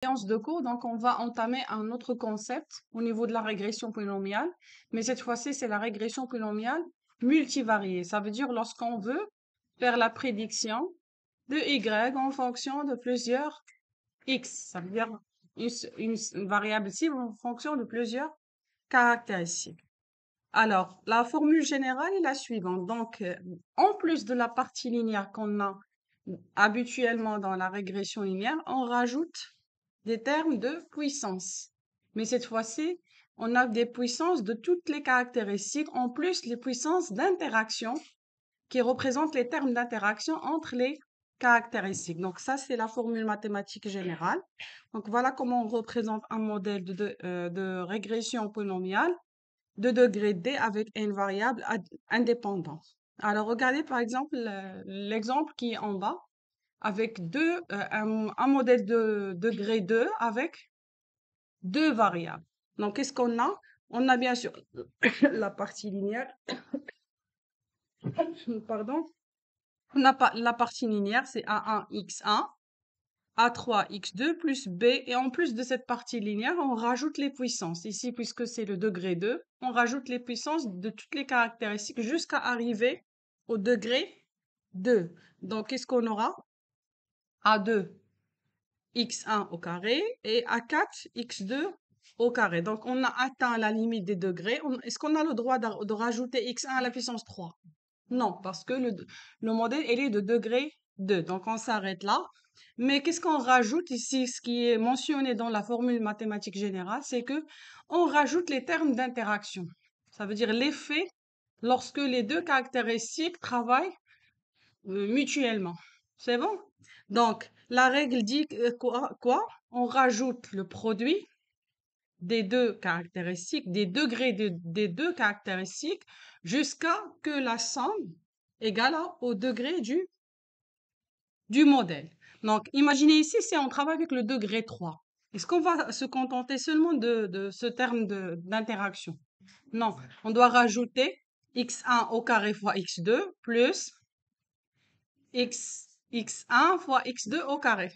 Séance de cours, donc on va entamer un autre concept au niveau de la régression polynomiale, mais cette fois-ci, c'est la régression polynomiale multivariée. Ça veut dire lorsqu'on veut faire la prédiction de y en fonction de plusieurs x. Ça veut dire une variable cible en fonction de plusieurs caractéristiques. Alors, la formule générale est la suivante. Donc, en plus de la partie linéaire qu'on a habituellement dans la régression linéaire, on rajoute des termes de puissance. Mais cette fois-ci, on a des puissances de toutes les caractéristiques, en plus les puissances d'interaction qui représentent les termes d'interaction entre les caractéristiques. Donc ça, c'est la formule mathématique générale. Donc voilà comment on représente un modèle de régression polynomiale de degré d avec une variable indépendante. Alors regardez par exemple l'exemple qui est en bas avec un modèle de degré 2 avec deux variables. Donc, qu'est-ce qu'on a? On a bien sûr la partie linéaire, pardon. On n'a pas la partie linéaire, c'est A1, X1, A3, X2 plus B. Et en plus de cette partie linéaire, on rajoute les puissances. Ici, puisque c'est le degré 2, on rajoute les puissances de toutes les caractéristiques jusqu'à arriver au degré 2. Donc, qu'est-ce qu'on aura? A2, x1 au carré et A4, x2 au carré. Donc, on a atteint la limite des degrés. Est-ce qu'on a le droit de rajouter x1 à la puissance 3? Non, parce que le modèle, il est de degré 2. Donc, on s'arrête là. Mais qu'est-ce qu'on rajoute ici? Ce qui est mentionné dans la formule mathématique générale, c'est que on rajoute les termes d'interaction. Ça veut dire l'effet lorsque les deux caractéristiques travaillent mutuellement. C'est bon? Donc, la règle dit quoi? On rajoute le produit des deux caractéristiques, des degrés des deux caractéristiques, jusqu'à que la somme égale au degré du modèle. Donc, imaginez ici, si on travaille avec le degré 3, est-ce qu'on va se contenter seulement de ce terme d'interaction? Non, on doit rajouter x1 au carré fois x2 plus x1 fois x2 au carré.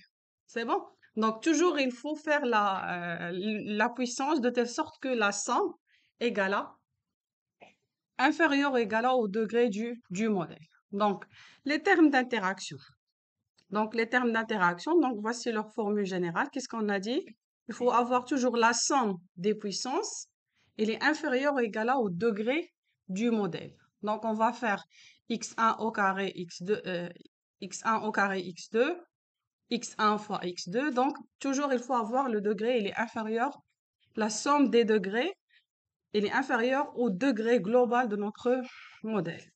C'est bon? Donc, toujours, il faut faire la puissance de telle sorte que la somme égale à, inférieure ou égale au degré du modèle. Donc, les termes d'interaction. Donc, les termes d'interaction, donc voici leur formule générale. Qu'est-ce qu'on a dit? Il faut avoir toujours la somme des puissances. Elle est inférieure ou égale au degré du modèle. Donc, on va faire x1 au carré x2, x1 au carré x2, x1 fois x2. Donc, toujours, il faut avoir le degré, il est inférieur, la somme des degrés, il est inférieur au degré global de notre modèle.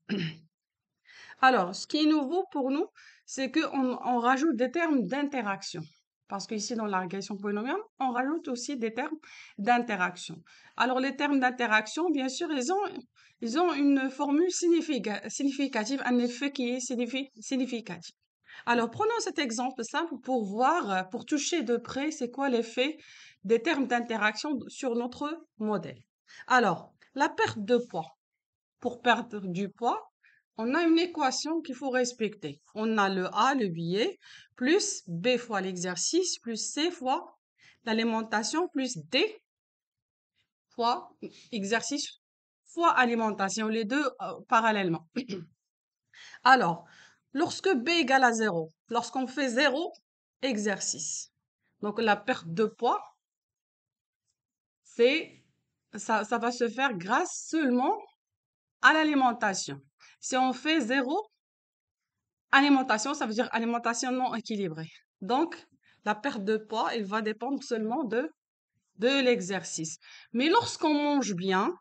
Alors, ce qui est nouveau pour nous, c'est qu'on rajoute des termes d'interaction. Parce qu'ici, dans la régression polynomiale, on rajoute aussi des termes d'interaction. Alors, les termes d'interaction, bien sûr, ils ont une formule significative, un effet qui est significatif. Alors, prenons cet exemple simple pour voir, pour toucher de près, c'est quoi l'effet des termes d'interaction sur notre modèle. Alors, la perte de poids. Pour perdre du poids, on a une équation qu'il faut respecter. On a le A, le billet, plus B fois l'exercice, plus C fois l'alimentation, plus D fois exercice fois alimentation, les deux parallèlement. Alors, lorsque B égale à 0, lorsqu'on fait 0 exercice, donc la perte de poids, ça va se faire grâce seulement à l'alimentation. Si on fait 0 alimentation, ça veut dire alimentation non équilibrée. Donc, la perte de poids, elle va dépendre seulement de l'exercice. Mais lorsqu'on mange bien,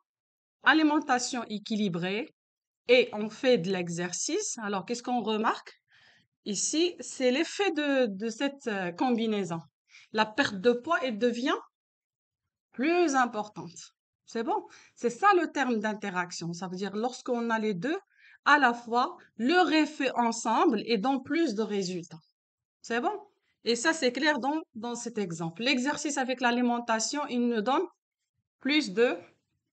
alimentation équilibrée, et on fait de l'exercice, alors qu'est-ce qu'on remarque? Ici, c'est l'effet de cette combinaison. La perte de poids, elle devient plus importante. C'est bon? C'est ça le terme d'interaction. Ça veut dire lorsqu'on a les deux, à la fois, leur effet ensemble et donne plus de résultats. C'est bon? Et ça, c'est clair dans cet exemple. L'exercice avec l'alimentation, il nous donne plus de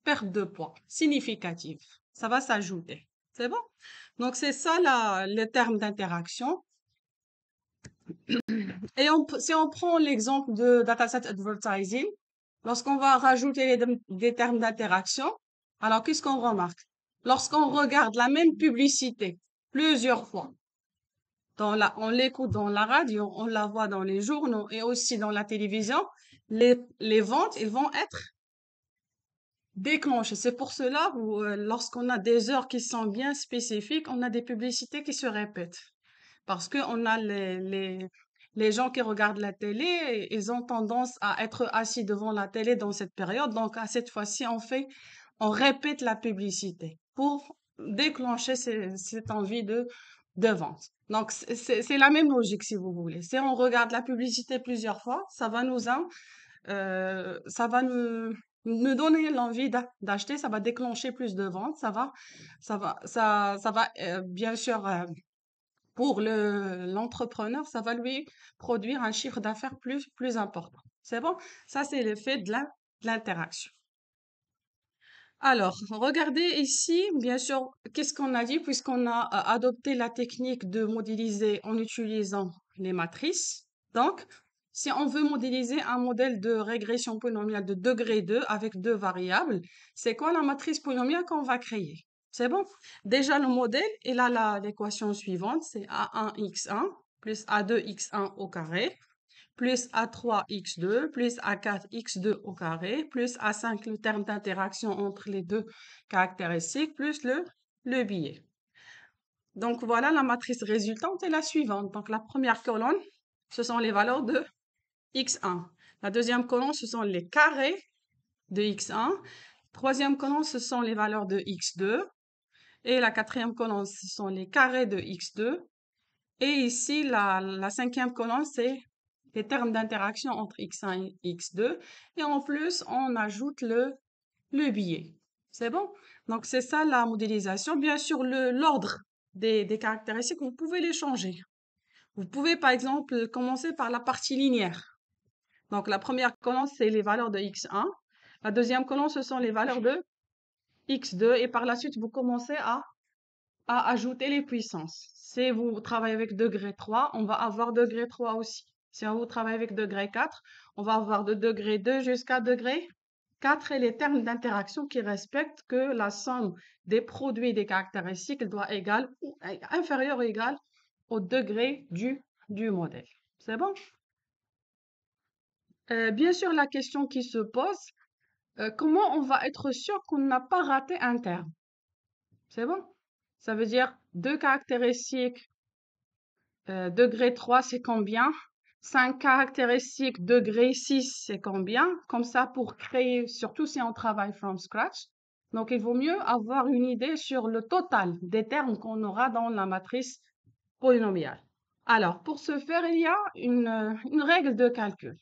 perte de poids significative. Ça va s'ajouter. C'est bon? Donc, c'est ça le terme d'interaction. Et si on prend l'exemple de dataset advertising, lorsqu'on va rajouter des termes d'interaction, alors qu'est-ce qu'on remarque? Lorsqu'on regarde la même publicité plusieurs fois, on l'écoute dans la radio, on la voit dans les journaux et aussi dans la télévision, les ventes, ils vont être déclenchées. C'est pour cela où, lorsqu'on a des heures qui sont bien spécifiques, on a des publicités qui se répètent. Parce que on a les gens qui regardent la télé, ils ont tendance à être assis devant la télé dans cette période. Donc, à cette fois-ci, on répète la publicité pour déclencher cette envie de vente. Donc, c'est la même logique, si vous voulez. Si on regarde la publicité plusieurs fois, ça va nous donner l'envie d'acheter, ça va déclencher plus de ventes, ça va, bien sûr, pour l'entrepreneur, ça va lui produire un chiffre d'affaires plus important. C'est bon? Ça, c'est l'effet de l'interaction. Alors, regardez ici, bien sûr, qu'est-ce qu'on a dit puisqu'on a adopté la technique de modéliser en utilisant les matrices. Donc, si on veut modéliser un modèle de régression polynomiale de degré 2 avec deux variables, c'est quoi la matrice polynomiale qu'on va créer? C'est bon? Déjà, le modèle, il a l'équation suivante, c'est A1x1 plus A2x1 au carré plus A3x2 plus A4x2 au carré, plus A5, le terme d'interaction entre les deux caractéristiques, plus le biais. Donc voilà, la matrice résultante est la suivante. Donc la première colonne, ce sont les valeurs de x1. La deuxième colonne, ce sont les carrés de x1. Troisième colonne, ce sont les valeurs de x2. Et la quatrième colonne, ce sont les carrés de x2. Et ici, la cinquième colonne, c'est les termes d'interaction entre x1 et x2. Et en plus, on ajoute le biais. C'est bon? Donc, c'est ça la modélisation. Bien sûr, l'ordre des caractéristiques, vous pouvez les changer. Vous pouvez, par exemple, commencer par la partie linéaire. Donc, la première colonne, c'est les valeurs de x1. La deuxième colonne, ce sont les valeurs de x2. Et par la suite, vous commencez à ajouter les puissances. Si vous travaillez avec degré 3, on va avoir degré 3 aussi. Si vous travaillez avec degré 4, on va avoir de degré 2 jusqu'à degré 4 et les termes d'interaction qui respectent que la somme des produits des caractéristiques doit égale ou inférieure ou égale au degré du modèle. C'est bon? Bien sûr, la question qui se pose, comment on va être sûr qu'on n'a pas raté un terme? C'est bon? Ça veut dire deux caractéristiques, degré 3, c'est combien? 5 caractéristiques, degré 6, c'est combien? Comme ça, pour créer, surtout si on travaille from scratch. Donc, il vaut mieux avoir une idée sur le total des termes qu'on aura dans la matrice polynomiale. Alors, pour ce faire, il y a une règle de calcul.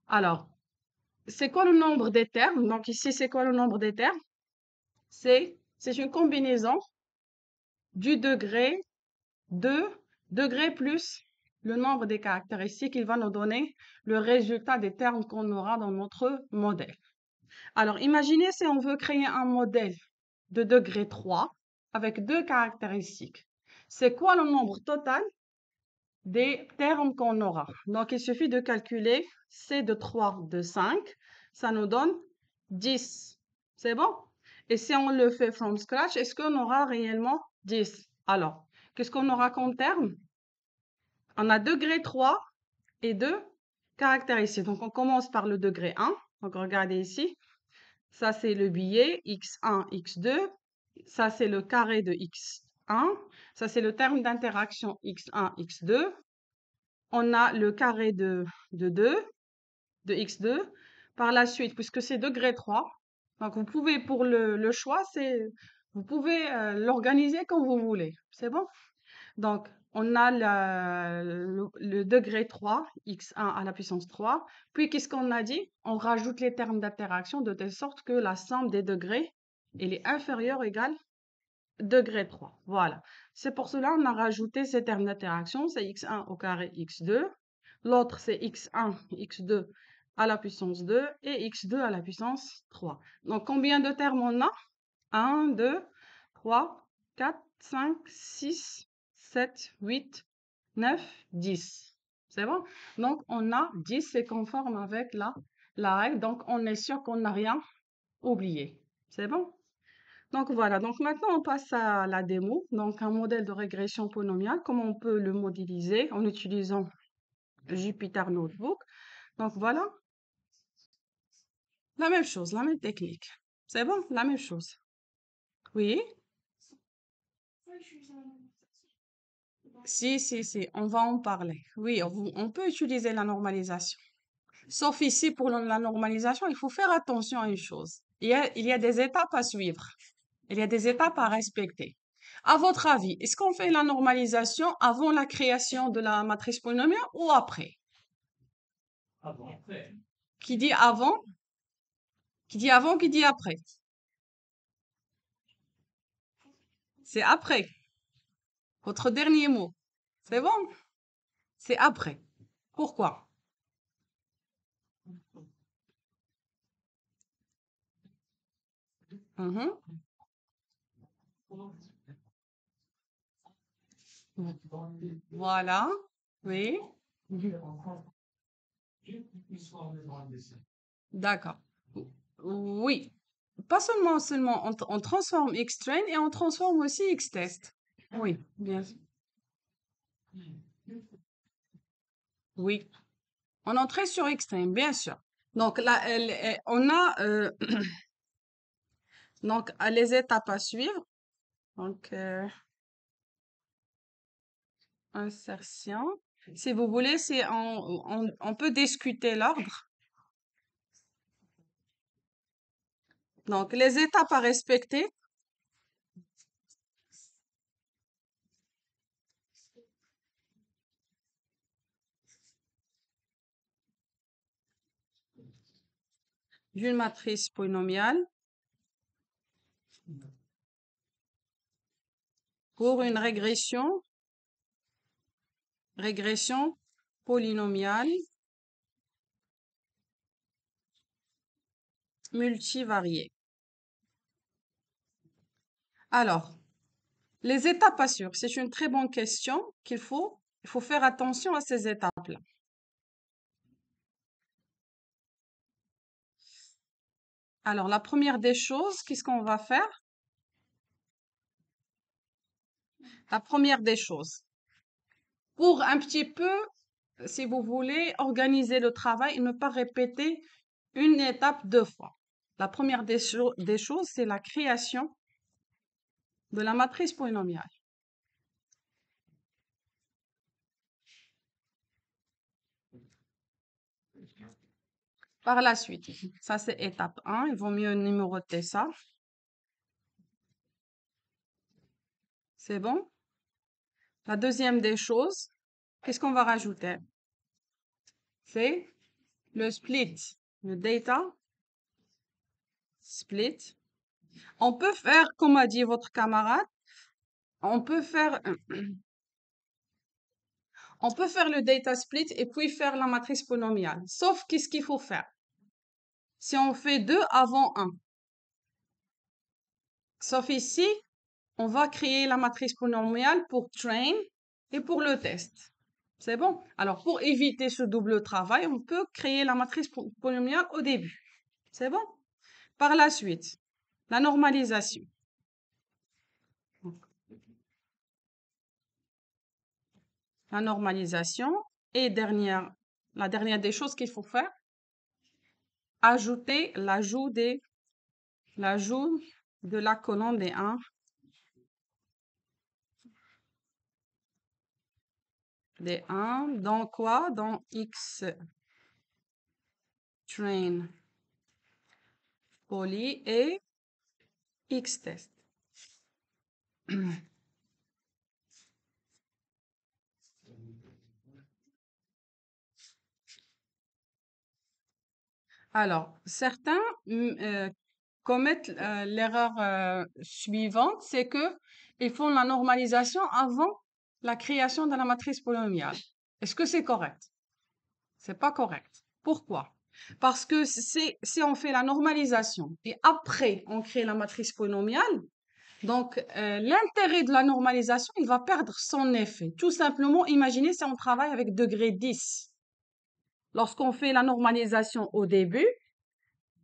Alors, c'est quoi le nombre des termes? Donc, ici, c'est quoi le nombre des termes? C'est une combinaison du degré de degré plus le nombre des caractéristiques, il va nous donner le résultat des termes qu'on aura dans notre modèle. Alors, imaginez si on veut créer un modèle de degré 3 avec deux caractéristiques. C'est quoi le nombre total des termes qu'on aura? Donc, il suffit de calculer C de 3 de 5. Ça nous donne 10. C'est bon? Et si on le fait from scratch, est-ce qu'on aura réellement 10? Alors, qu'est-ce qu'on aura comme terme? On a degré 3 et 2 caractéristiques. Donc, on commence par le degré 1. Donc, regardez ici. Ça, c'est le biais x1, x2. Ça, c'est le carré de x1. Ça, c'est le terme d'interaction x1, x2. On a le carré de 2, de x2. Par la suite, puisque c'est degré 3, donc vous pouvez, pour le choix, vous pouvez l'organiser comme vous voulez. C'est bon? Donc, on a le degré 3, x1 à la puissance 3. Puis, qu'est-ce qu'on a dit? On rajoute les termes d'interaction de telle sorte que la somme des degrés, elle est inférieure ou égale degré 3. Voilà. C'est pour cela qu'on a rajouté ces termes d'interaction. C'est x1 au carré x2. L'autre, c'est x1, x2 à la puissance 2 et x2 à la puissance 3. Donc, combien de termes on a? 1, 2, 3, 4, 5, 6, 7, 8, 9, 10. C'est bon? Donc, on a 10, c'est conforme avec la règle. Donc, on est sûr qu'on n'a rien oublié. C'est bon? Donc, voilà. Donc, maintenant, on passe à la démo. Donc, un modèle de régression polynomiale. Comment on peut le modéliser en utilisant Jupyter Notebook? Donc, voilà. La même chose, la même technique. C'est bon? La même chose. Oui? Si, on va en parler. Oui, on peut utiliser la normalisation. Sauf ici, pour la normalisation, il faut faire attention à une chose. Il y a des étapes à suivre. Il y a des étapes à respecter. À votre avis, est-ce qu'on fait la normalisation avant la création de la matrice polynomiale ou après? Qui dit avant? Qui dit avant, qui dit après? C'est après. Votre dernier mot. C'est bon? C'est après. Pourquoi? Mhm. Voilà. Oui. D'accord. Oui. Pas seulement, on transforme Xtrain et on transforme aussi Xtest. Oui, bien sûr. Oui. On entrait sur Xtrain, bien sûr. Donc là, on a donc les étapes à suivre. Donc, insertion. Si vous voulez, on peut discuter l'ordre. Donc, les étapes à respecter. D'une matrice polynomiale pour une régression polynomiale multivariée. Alors, les étapes à suivre, c'est une très bonne question il faut faire attention à ces étapes-là. Alors, la première des choses, qu'est-ce qu'on va faire? La première des choses, pour un petit peu, si vous voulez, organiser le travail et ne pas répéter une étape deux fois. La première des choses, c'est la création de la matrice polynomiale. Par la suite, ça c'est étape 1, il vaut mieux numéroter ça. C'est bon? La deuxième des choses, qu'est-ce qu'on va rajouter? C'est le split, le data split. On peut faire, comme a dit votre camarade, on peut faire, on peut faire le data split et puis faire la matrice polynomiale. Sauf qu'est-ce qu'il faut faire? Si on fait 2 avant 1. Sauf ici, on va créer la matrice polynomiale pour train et pour le test. C'est bon? Alors, pour éviter ce double travail, on peut créer la matrice polynomiale au début. C'est bon? Par la suite, la normalisation. La normalisation et la dernière des choses qu'il faut faire, ajouter l'ajout de la colonne des 1 dans quoi? Dans X train poly et X test. Alors, certains commettent l'erreur suivante, c'est que ils font la normalisation avant la création de la matrice polynomiale. Est-ce que c'est correct? C'est pas correct. Pourquoi? Parce que si on fait la normalisation et après on crée la matrice polynomiale, Donc, l'intérêt de la normalisation, il va perdre son effet. Tout simplement, imaginez si on travaille avec degré 10. Lorsqu'on fait la normalisation au début,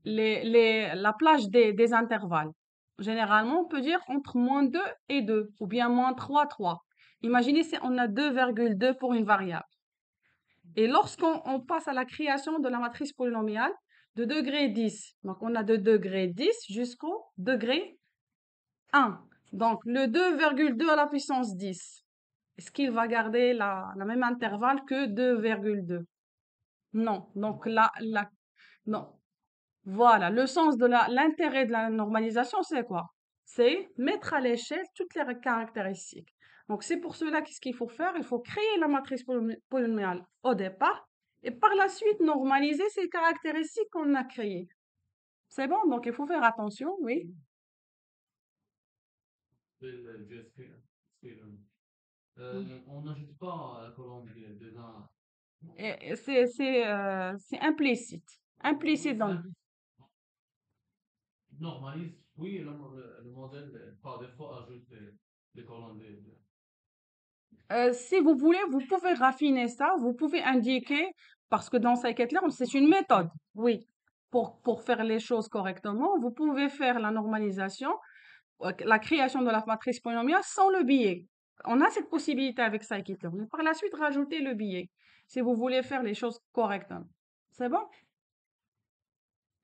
la plage des intervalles. Généralement, on peut dire entre -2 et 2, ou bien -3, 3. Imaginez si on a 2,2 pour une variable. Et lorsqu'on passe à la création de la matrice polynomiale de degré 10, donc on a de degré 10 jusqu'au degré 1. Donc, le 2,2 à la puissance 10, est-ce qu'il va garder la même intervalle que 2,2? Non. Donc, non. Voilà, le sens de l'intérêt de la normalisation, c'est quoi? C'est mettre à l'échelle toutes les caractéristiques. Donc, c'est pour cela qu'est-ce qu'il faut faire? Il faut créer la matrice polynomiale au départ et par la suite normaliser ces caractéristiques qu'on a créées. C'est bon? Donc, il faut faire attention, oui. On n'ajoute pas la colonne dedans. Et c'est implicite. Implicite dans le... Normalise, oui, le modèle par défaut ajoute des colonnes Si vous voulez, vous pouvez raffiner ça, vous pouvez indiquer, parce que dans scikit-learn, c'est une méthode, oui. Pour faire les choses correctement, vous pouvez faire la normalisation, la création de la matrice polynomiale sans le billet. On a cette possibilité avec scikit-learn. Mais par la suite, rajouter le billet, si vous voulez faire les choses correctement. C'est bon?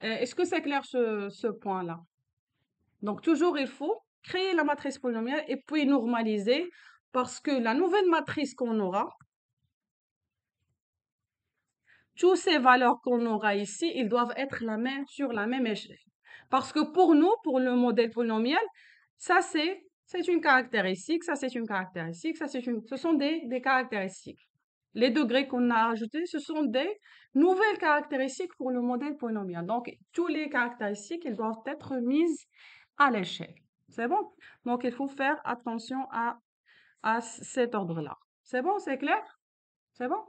Est-ce que c'est clair ce point-là? Donc, toujours, il faut créer la matrice polynomiale et puis normaliser, parce que la nouvelle matrice qu'on aura, toutes ces valeurs qu'on aura ici, ils doivent être sur la même échelle. Parce que pour nous, pour le modèle polynomial, ça c'est une caractéristique, ça c'est une caractéristique, ce sont des caractéristiques. Les degrés qu'on a ajoutés, ce sont des nouvelles caractéristiques pour le modèle polynomial. Donc, toutes les caractéristiques, elles doivent être mises à l'échelle. C'est bon? Donc, il faut faire attention à cet ordre-là. C'est bon? C'est clair? C'est bon?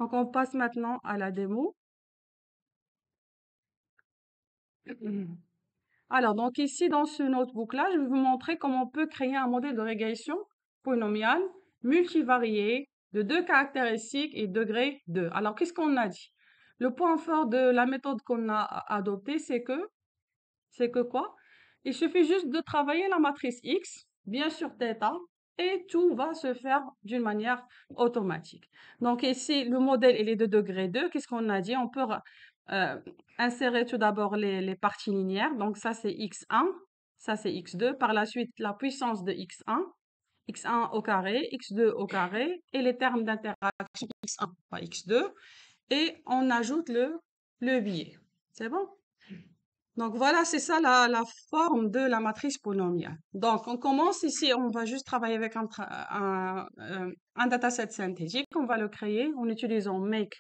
Donc, on passe maintenant à la démo. Alors, donc ici, dans ce notebook-là, je vais vous montrer comment on peut créer un modèle de régression polynomiale multivarié de 2 caractéristiques et degré 2. Alors, qu'est-ce qu'on a dit? Le point fort de la méthode qu'on a adoptée, c'est que quoi? Il suffit juste de travailler la matrice X, bien sûr θ, et tout va se faire d'une manière automatique. Donc ici, le modèle, il est de degré 2. Qu'est-ce qu'on a dit? On peut insérer tout d'abord les parties linéaires. Donc ça, c'est x1, ça, c'est x2. Par la suite, la puissance de x1, x1 au carré, x2 au carré, et les termes d'interaction x1 par x2. Et on ajoute le biais. C'est bon? Donc voilà, c'est ça la forme de la matrice polynomiale. Donc on commence ici, on va juste travailler avec un dataset synthétique. On va le créer en utilisant make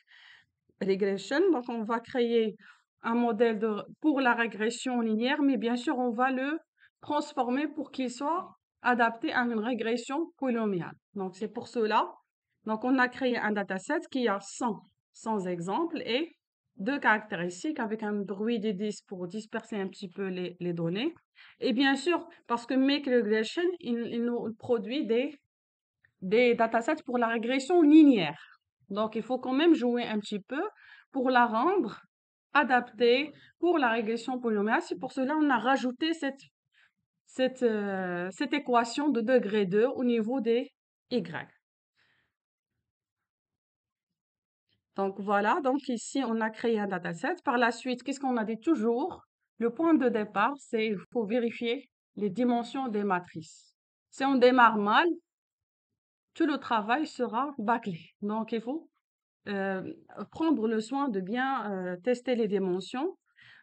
regression. Donc on va créer un modèle pour la régression linéaire, mais bien sûr on va le transformer pour qu'il soit adapté à une régression polynomiale. Donc c'est pour cela. Donc on a créé un dataset qui a 100 exemples et 2 caractéristiques avec un bruit de 10 pour disperser un petit peu les données. Et bien sûr, parce que Make Regression, il nous produit des datasets pour la régression linéaire. Donc, il faut quand même jouer un petit peu pour la rendre adaptée pour la régression polynomiale. C'est pour cela qu'on a rajouté cette équation de degré 2 au niveau des y. Donc voilà, donc ici on a créé un dataset. Par la suite, qu'est-ce qu'on a dit toujours? Le point de départ, c'est il faut vérifier les dimensions des matrices. Si on démarre mal, tout le travail sera bâclé. Donc il faut prendre le soin de bien tester les dimensions.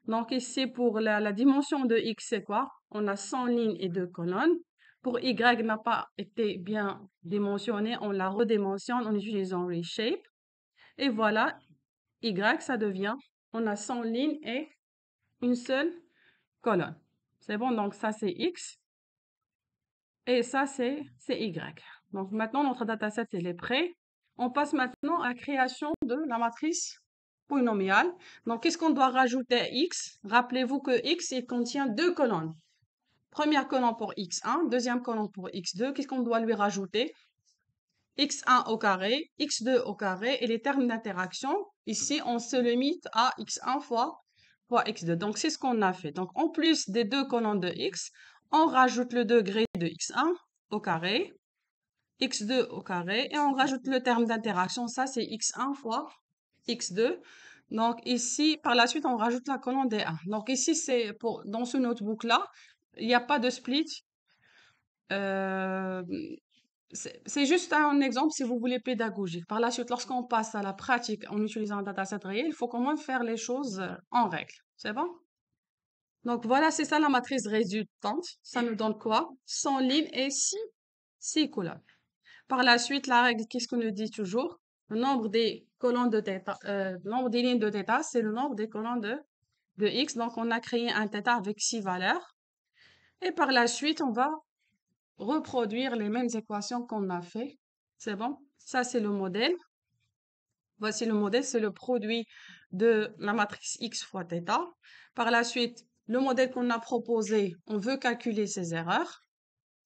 Donc ici pour la dimension de x, c'est quoi? On a 100 lignes et 2 colonnes. Pour y n'a pas été bien dimensionné, on la redimensionne en utilisant reshape. Et voilà, y, ça devient, on a 100 lignes et une seule colonne. C'est bon, donc ça c'est x et ça c'est y. Donc maintenant notre dataset il est prêt. On passe maintenant à la création de la matrice polynomiale. Donc qu'est-ce qu'on doit rajouter à x? Rappelez-vous que x il contient 2 colonnes. Première colonne pour x1, deuxième colonne pour x2. Qu'est-ce qu'on doit lui rajouter? x1 au carré, x2 au carré et les termes d'interaction. Ici, on se limite à x1 fois x2. Donc, c'est ce qu'on a fait. Donc, en plus des deux colonnes de x, on rajoute le degré de x1 au carré, x2 au carré et on rajoute le terme d'interaction. Ça, c'est x1 fois x2. Donc, ici, par la suite, on rajoute la colonne des 1. Donc, ici, c'est pour, dans ce notebook-là, il n'y a pas de split. Euh, c'est juste un exemple si vous voulez pédagogique. Par la suite, lorsqu'on passe à la pratique en utilisant un dataset réel, il faut quand même faire les choses en règle. C'est bon? Donc voilà, c'est ça la matrice résultante. Ça nous donne quoi? 100 lignes et 6 colonnes. Par la suite, la règle, qu'est-ce qu'on nous dit toujours? Le nombre des colonnes de θ, le nombre des lignes de θ, c'est le nombre des colonnes de x. Donc on a créé un θ avec 6 valeurs. Et par la suite, on va reproduire les mêmes équations qu'on a fait. C'est bon? Ça, c'est le modèle. Voici le modèle, c'est le produit de la matrice x fois θ. Par la suite, le modèle qu'on a proposé, on veut calculer ses erreurs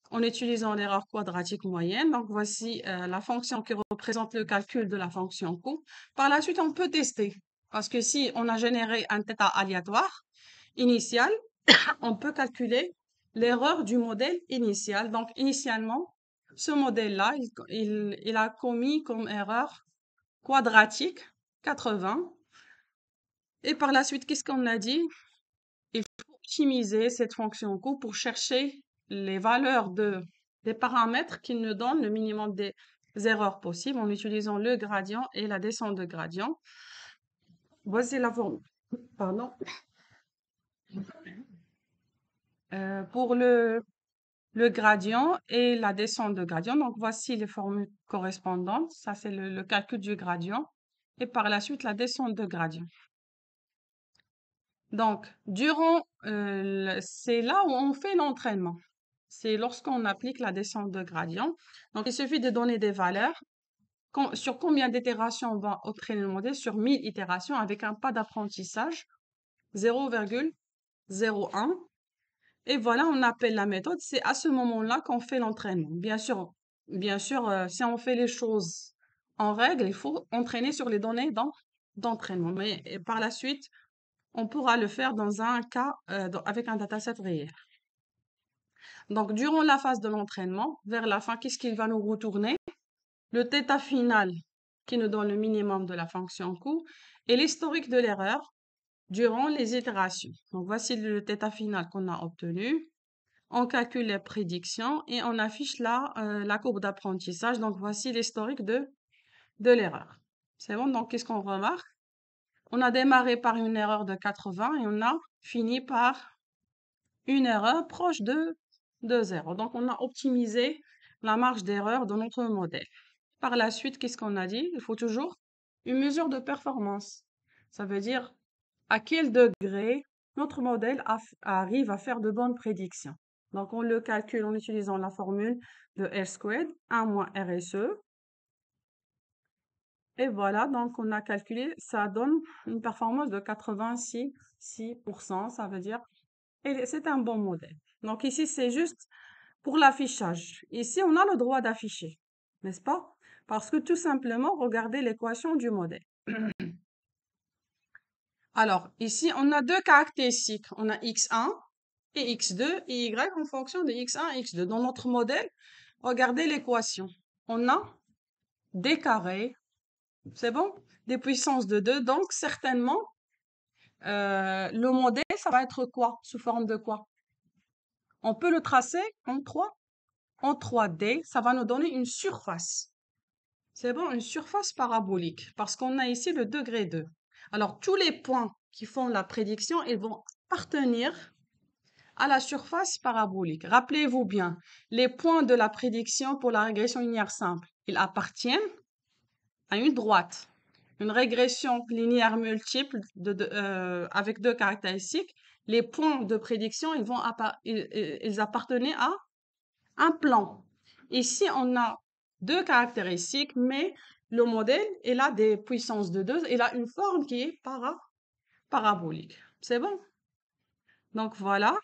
en utilisant l'erreur quadratique moyenne. Donc, voici la fonction qui représente le calcul de la fonction coût. Par la suite, on peut tester. Parce que si on a généré un θ aléatoire initial, on peut calculer l'erreur du modèle initial. Donc, initialement, ce modèle-là, il a commis comme erreur quadratique 80. Et par la suite, qu'est-ce qu'on a dit? Il faut optimiser cette fonction coût pour chercher les valeurs des paramètres qui nous donnent le minimum des erreurs possibles en utilisant le gradient et la descente de gradient. Voici la formule. Pardon. Pour le gradient et la descente de gradient. Donc, voici les formules correspondantes. Ça, c'est le calcul du gradient. Et par la suite, la descente de gradient. Donc, c'est là où on fait l'entraînement. C'est lorsqu'on applique la descente de gradient. Donc, il suffit de donner des valeurs. Sur combien d'itérations on va entraîner le modèle? Sur 1000 itérations avec un pas d'apprentissage 0,01. Et voilà, on appelle la méthode. C'est à ce moment-là qu'on fait l'entraînement. Bien sûr, si on fait les choses en règle, il faut entraîner sur les données d'entraînement. Mais par la suite, on pourra le faire dans un cas avec un dataset réel. Donc, durant la phase de l'entraînement, vers la fin, qu'est-ce qu'il va nous retourner? Le θ final qui nous donne le minimum de la fonction coût et l'historique de l'erreur durant les itérations. Donc, voici le θ final qu'on a obtenu. On calcule les prédictions et on affiche là la courbe d'apprentissage. Donc, voici l'historique de l'erreur. C'est bon? Donc, qu'est-ce qu'on remarque? On a démarré par une erreur de 80 et on a fini par une erreur proche de 0. Donc, on a optimisé la marge d'erreur de notre modèle. Par la suite, qu'est-ce qu'on a dit? Il faut toujours une mesure de performance. Ça veut dire à quel degré notre modèle arrive à faire de bonnes prédictions. Donc, on le calcule en utilisant la formule de R², 1 moins RSE. Et voilà, donc on a calculé, ça donne une performance de 86%, ça veut dire, et c'est un bon modèle. Donc ici, c'est juste pour l'affichage. Ici, on a le droit d'afficher, n'est-ce pas? Parce que tout simplement, regardez l'équation du modèle. Alors, ici, on a deux caractéristiques. On a x1 et x2 et y en fonction de x1 et x2. Dans notre modèle, regardez l'équation. On a des carrés, c'est bon? Des puissances de 2. Donc, certainement, le modèle, ça va être quoi? Sous forme de quoi? On peut le tracer en 3D. Ça va nous donner une surface. C'est bon, une surface parabolique. Parce qu'on a ici le degré 2. Alors, tous les points qui font la prédiction, ils vont appartenir à la surface parabolique. Rappelez-vous bien, les points de la prédiction pour la régression linéaire simple, ils appartiennent à une droite. Une régression linéaire multiple avec deux caractéristiques, les points de prédiction, ils appartenaient à un plan. Ici, on a deux caractéristiques, mais le modèle, il a des puissances de 2, il a une forme qui est parabolique. C'est bon? Donc voilà.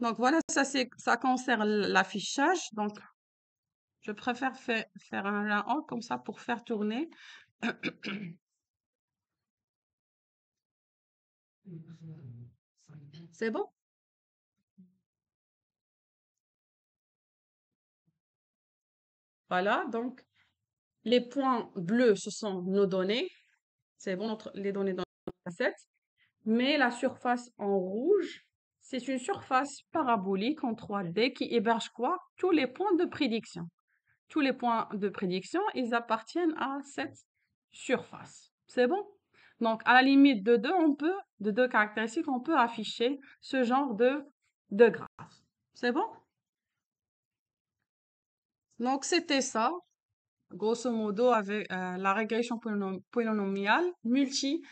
Donc voilà, ça concerne l'affichage. Donc je préfère faire un layout comme ça pour faire tourner. C'est bon? Voilà, donc les points bleus, ce sont nos données. C'est bon, les données dans notre asset. Mais la surface en rouge, c'est une surface parabolique en 3D qui héberge quoi? Tous les points de prédiction. Tous les points de prédiction, ils appartiennent à cette surface. C'est bon? Donc, à la limite de deux caractéristiques, on peut afficher ce genre de graphe. C'est bon? Donc, c'était ça, grosso modo, avec la régression polynomiale multivariate.